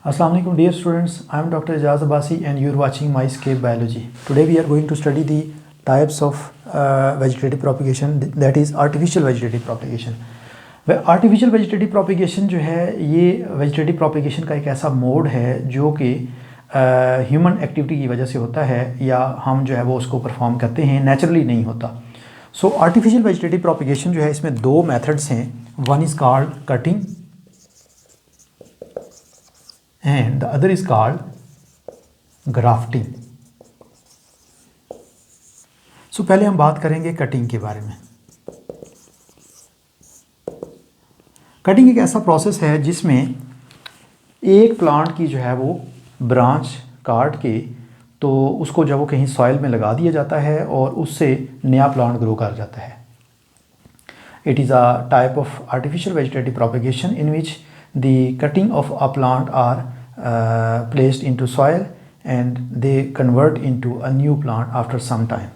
Assalamu alaikum dear students, I am Dr. Ijaz Abbasi and you are watching MyScape Biology. Today we are going to study the types of vegetative propagation, that is artificial vegetative propagation. Artificial vegetative propagation जो है ये vegetative propagation का एक ऐसा mode है जो कि human activity की वजह से होता है या हम जो है वो उसको परफॉर्म करते हैं, नेचुरली नहीं होता। सो आर्टिफिशियल वेजिटेटिव प्रोपिगेशन जो है इसमें दो मेथड्स हैं, one is called cutting and the other is called grafting. So पहले हम बात करेंगे कटिंग के बारे में। कटिंग एक ऐसा प्रोसेस है जिसमें एक प्लांट की जो है वो ब्रांच काट के तो उसको जब वो कहीं सॉइल में लगा दिया जाता है और उससे नया प्लांट ग्रो कर जाता है। It is a type of artificial vegetative propagation in which the cutting of a plant are placed into soil and they convert into a new plant after some time.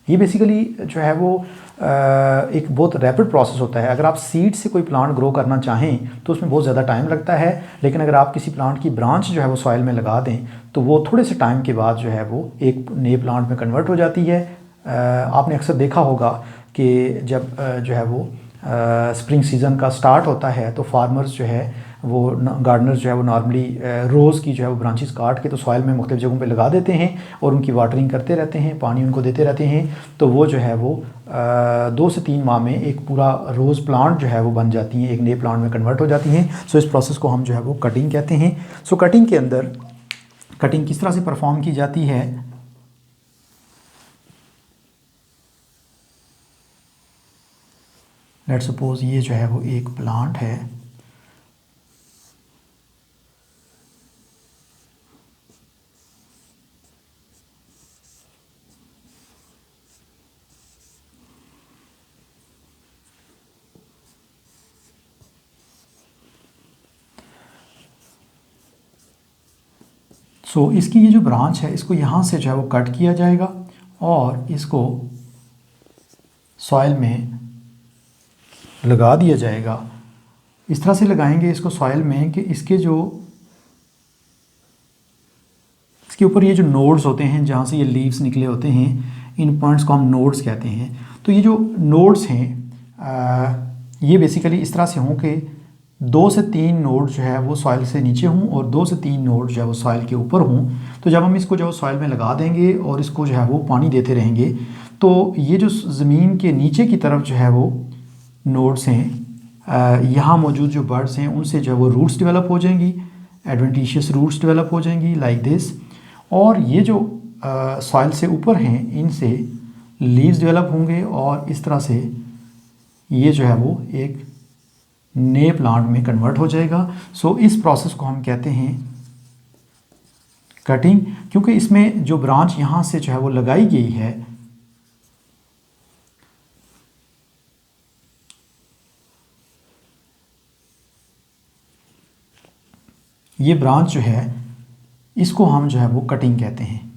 ये basically जो है वो एक बहुत rapid process होता है। अगर आप सीड से कोई प्लांट ग्रो करना चाहें तो उसमें बहुत ज़्यादा टाइम लगता है, लेकिन अगर आप किसी प्लांट की ब्रांच जो है वो सॉइल में लगा दें तो वो थोड़े से टाइम के बाद जो है वो एक नए प्लांट में कन्वर्ट हो जाती है। आपने अक्सर देखा होगा कि जब जो है वो स्प्रिंग सीज़न का स्टार्ट होता है तो फार्मर्स जो है वो गार्डनर्स जो है वो नॉर्मली रोज़ की जो है वो ब्रांचेस काट के तो सॉइल में मुख्तलिफ जगहों पे लगा देते हैं और उनकी वाटरिंग करते रहते हैं, पानी उनको देते रहते हैं, तो वो जो है वो 2 से 3 माह में एक पूरा रोज़ प्लांट जो है वो बन जाती हैं, एक नए प्लांट में कन्वर्ट हो जाती हैं। सो इस प्रोसेस को हम जो है वो कटिंग कहते हैं। सो कटिंग के अंदर कटिंग किस तरह से परफॉर्म की जाती है, लेट्स सपोज ये जो है वो एक प्लांट है, सो इसकी ये जो ब्रांच है इसको यहाँ से जो है वो कट किया जाएगा और इसको सॉइल में लगा दिया जाएगा। इस तरह से लगाएंगे इसको सॉइल में कि इसके ऊपर ये जो नोड्स होते हैं जहाँ से ये लीव्स निकले होते हैं, इन पॉइंट्स को हम नोड्स कहते हैं। तो ये जो नोड्स हैं ये बेसिकली इस तरह से हों कि 2 से 3 नोड जो है वो सॉइल से नीचे हों और 2 से 3 नोड जो है वो सॉइल के ऊपर हों। तो जब हम इसको जो सॉइल में लगा देंगे और इसको जो है वो पानी देते रहेंगे तो ये जो ज़मीन के नीचे की तरफ जो है वो नोड्स हैं, यहाँ मौजूद जो बर्ड्स हैं उनसे जो है वो रूट्स डेवलप हो जाएंगी, एडवेंटिशियस रूट्स डेवलप हो जाएंगी लाइक दिस। और ये जो सॉइल से ऊपर हैं इनसे लीव्स डेवलप होंगे और इस तरह से ये जो है वो एक नए प्लांट में कन्वर्ट हो जाएगा। सो इस प्रोसेस को हम कहते हैं कटिंग, क्योंकि इसमें जो ब्रांच यहाँ से जो है वो लगाई गई है ये ब्रांच जो है इसको हम जो है वो कटिंग कहते हैं।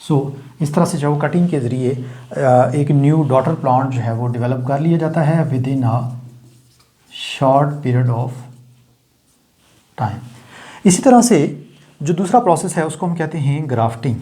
सो इस तरह से जो कटिंग के ज़रिए एक न्यू डॉटर प्लांट जो है वो डेवलप कर लिया जाता है with in a short period of time. इसी तरह से जो दूसरा प्रोसेस है उसको हम कहते हैं ग्राफ्टिंग।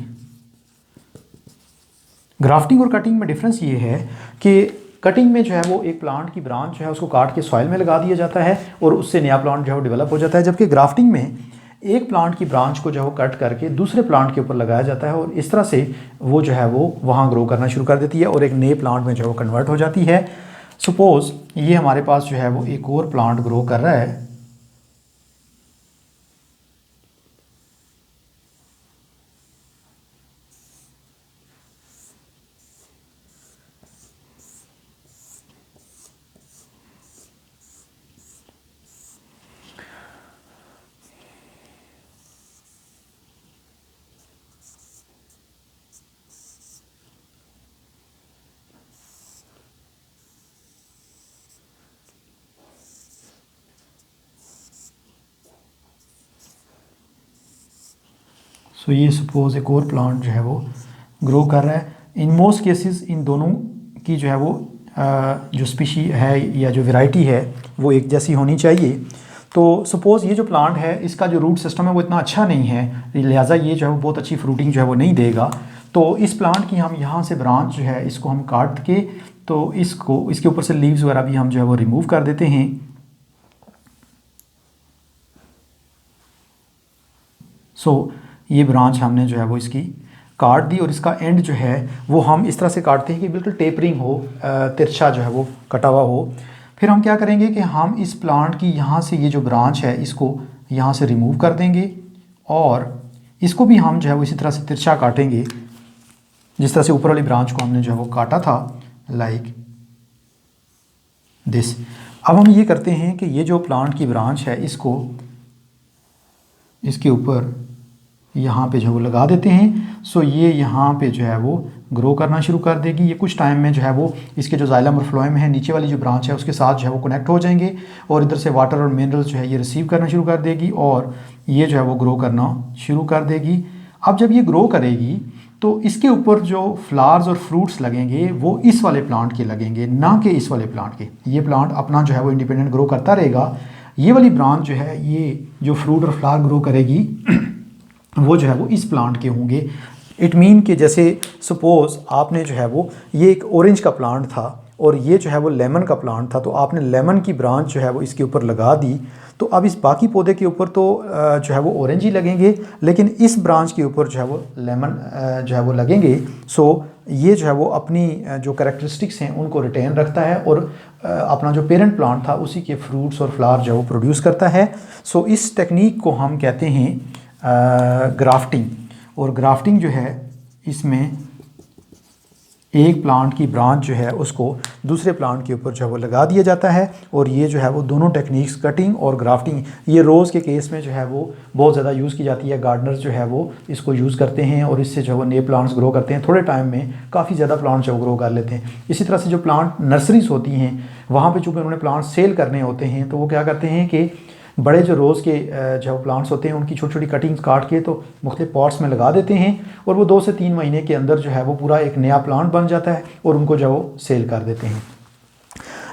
ग्राफ्टिंग और कटिंग में डिफरेंस ये है कि कटिंग में जो है वो एक प्लांट की ब्रांच जो है उसको काट के सॉइल में लगा दिया जाता है और उससे नया प्लांट जो है वो डेवलप हो जाता है, जबकि ग्राफ्टिंग में एक प्लांट की ब्रांच को जो है वो कट करके दूसरे प्लांट के ऊपर लगाया जाता है और इस तरह से वो जो है वो वहाँ ग्रो करना शुरू कर देती है और एक नए प्लांट में जो है वो कन्वर्ट हो जाती है। सपोज़ ये हमारे पास जो है वो एक और प्लांट ग्रो कर रहा है, सो ये सपोज़ एक और प्लांट जो है वो ग्रो कर रहा है। इन मोस्ट केसेस इन दोनों की जो है वो जो स्पीशी है या जो वैरायटी है वो एक जैसी होनी चाहिए। तो सपोज़ ये जो प्लांट है इसका जो रूट सिस्टम है वो इतना अच्छा नहीं है, लिहाजा ये जो है वो बहुत अच्छी फ्रूटिंग जो है वो नहीं देगा। तो इस प्लांट की हम यहाँ से ब्रांच जो है इसको हम काट के तो इसके ऊपर से लीव्स वगैरह भी हम जो है वो रिमूव कर देते हैं। सो ये ब्रांच हमने जो है वो इसकी काट दी और इसका एंड जो है वो हम इस तरह से काटते हैं कि बिल्कुल टेपरिंग हो, तिरछा जो है वो कटा हुआ हो। फिर हम क्या करेंगे कि हम इस प्लांट की यहाँ से ये जो ब्रांच है इसको यहाँ से रिमूव कर देंगे और इसको भी हम जो है वो इसी तरह से तिरछा काटेंगे जिस तरह से ऊपर वाली ब्रांच को हमने जो है वो काटा था, लाइक दिस। अब हम ये करते हैं कि ये जो प्लांट की ब्रांच है इसको इसके ऊपर यहाँ पे जो है वो लगा देते हैं। सो ये यहाँ पे जो है वो ग्रो करना शुरू कर देगी। ये कुछ टाइम में जो है वो इसके जो जाइलम और फ्लोएम है नीचे वाली जो ब्रांच है उसके साथ जो है वो कनेक्ट हो जाएंगे और इधर से वाटर और मिनरल्स जो है ये रिसीव करना शुरू कर देगी और ये जो है वो ग्रो करना शुरू कर देगी। अब जब ये ग्रो करेगी तो इसके ऊपर जो फ्लावर्स और फ्रूट्स लगेंगे वो इस वाले प्लांट के लगेंगे, ना कि इस वाले प्लांट के। ये प्लांट अपना जो है वो इंडिपेंडेंट ग्रो करता रहेगा। ये वाली ब्रांच जो है ये जो फ्रूट और फ्लावर ग्रो करेगी वो जो है वो इस प्लांट के होंगे। इट मीन कि जैसे सपोज़ आपने जो है वो ये एक ऑरेंज का प्लांट था और ये जो है वो लेमन का प्लांट था, तो आपने लेमन की ब्रांच जो है वो इसके ऊपर लगा दी, तो अब इस बाकी पौधे के ऊपर तो जो है वो ऑरेंज ही लगेंगे, लेकिन इस ब्रांच के ऊपर जो है वो लेमन जो है वो लगेंगे। सो ये जो है वो अपनी जो कैरेक्टरिस्टिक्स हैं उनको रिटेन रखता है और अपना जो पेरेंट प्लांट था उसी के फ्रूट्स और फ्लावर जो है वो प्रोड्यूस करता है। सो इस टेक्निक को हम कहते हैं ग्राफ्टिंग। और ग्राफ्टिंग जो है इसमें एक प्लांट की ब्रांच जो है उसको दूसरे प्लांट के ऊपर जो है वो लगा दिया जाता है और ये जो है वो दोनों टेक्निक्स कटिंग और ग्राफ्टिंग ये रोज़ के केस में जो है वो बहुत ज़्यादा यूज़ की जाती है। गार्डनर्स जो है वो इसको यूज़ करते हैं और इससे जो है वो नए प्लांट्स ग्रो करते हैं, थोड़े टाइम में काफ़ी ज़्यादा प्लांट्स जो ग्रो कर लेते हैं। इसी तरह से जो प्लांट नर्सरीज होती हैं वहाँ पर चूँकि उन्होंने प्लांट सेल करने होते हैं तो वो क्या करते हैं कि बड़े जो रोज़ के जो प्लांट्स होते हैं उनकी छोटी छोटी कटिंग्स काट के तो मुख्तलिफ पॉट्स में लगा देते हैं और वो 2 से 3 महीने के अंदर जो है वो पूरा एक नया प्लांट बन जाता है और उनको जो वो सेल कर देते हैं।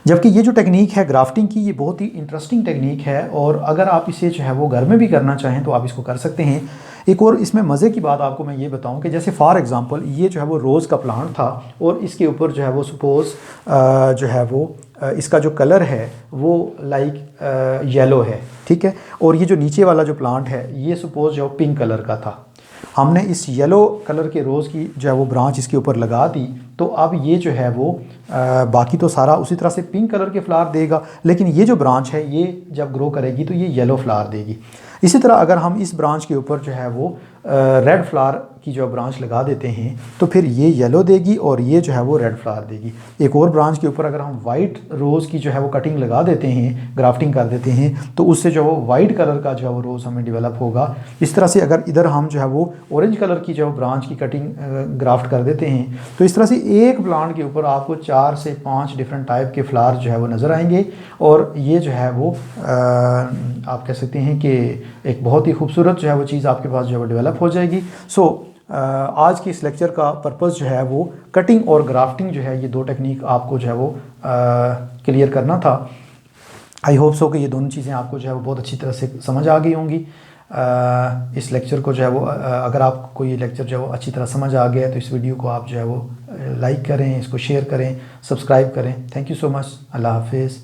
जबकि ये जो टेक्निक है ग्राफ्टिंग की ये बहुत ही इंटरेस्टिंग टेक्निक है और अगर आप इसे जो है वो घर में भी करना चाहें तो आप इसको कर सकते हैं। एक और इसमें मज़े की बात आपको मैं ये बताऊं कि जैसे फॉर एग्ज़ाम्पल ये जो है वो रोज़ का प्लांट था और इसके ऊपर जो है वो सपोज़ जो है वो इसका जो कलर है वो लाइक येलो है, ठीक है, और ये जो नीचे वाला जो प्लांट है ये सपोज़ जो पिंक कलर का था। हमने इस येलो कलर के रोज़ की जो है वो ब्रांच इसके ऊपर लगा दी तो अब ये जो है वो बाकी तो सारा उसी तरह से पिंक कलर के फ्लावर देगा, लेकिन ये जो ब्रांच है ये जब ग्रो करेगी तो ये येलो फ्लावर देगी। इसी तरह अगर हम इस ब्रांच के ऊपर जो है वो रेड फ्लावर की जो ब्रांच लगा देते हैं तो फिर ये येलो देगी और ये जो है वो रेड फ्लावर देगी। एक और ब्रांच के ऊपर अगर हम वाइट रोज़ की जो है वो कटिंग लगा देते हैं, ग्राफ्टिंग कर देते हैं, तो उससे जो वो वाइट कलर का जो है वो रोज़ हमें डेवलप होगा। इस तरह से अगर इधर हम जो है वो ऑरेंज कलर की जो ब्रांच की कटिंग ग्राफ्ट कर देते हैं तो इस तरह से एक प्लांट के ऊपर आपको 4 से 5 डिफरेंट टाइप के फ्लावर जो है वो नज़र आएंगे और ये जो है वो आप कह सकते हैं कि एक बहुत ही खूबसूरत जो है वो चीज़ आपके पास जो है वो डेवलप हो जाएगी। सो आज की इस लेक्चर का पर्पस जो है वो कटिंग और ग्राफ्टिंग जो है ये 2 टेक्निक आपको जो है वो क्लियर करना था। आई होप सो कि ये दोनों चीज़ें आपको जो है वो बहुत अच्छी तरह से समझ आ गई होंगी। इस लेक्चर को जो है वो अगर आपको ये लेक्चर जो है वो अच्छी तरह समझ आ गया है तो इस वीडियो को आप जो है वो लाइक करें, इसको शेयर करें, सब्सक्राइब करें। Thank you so much. अल्लाह हाफिज़।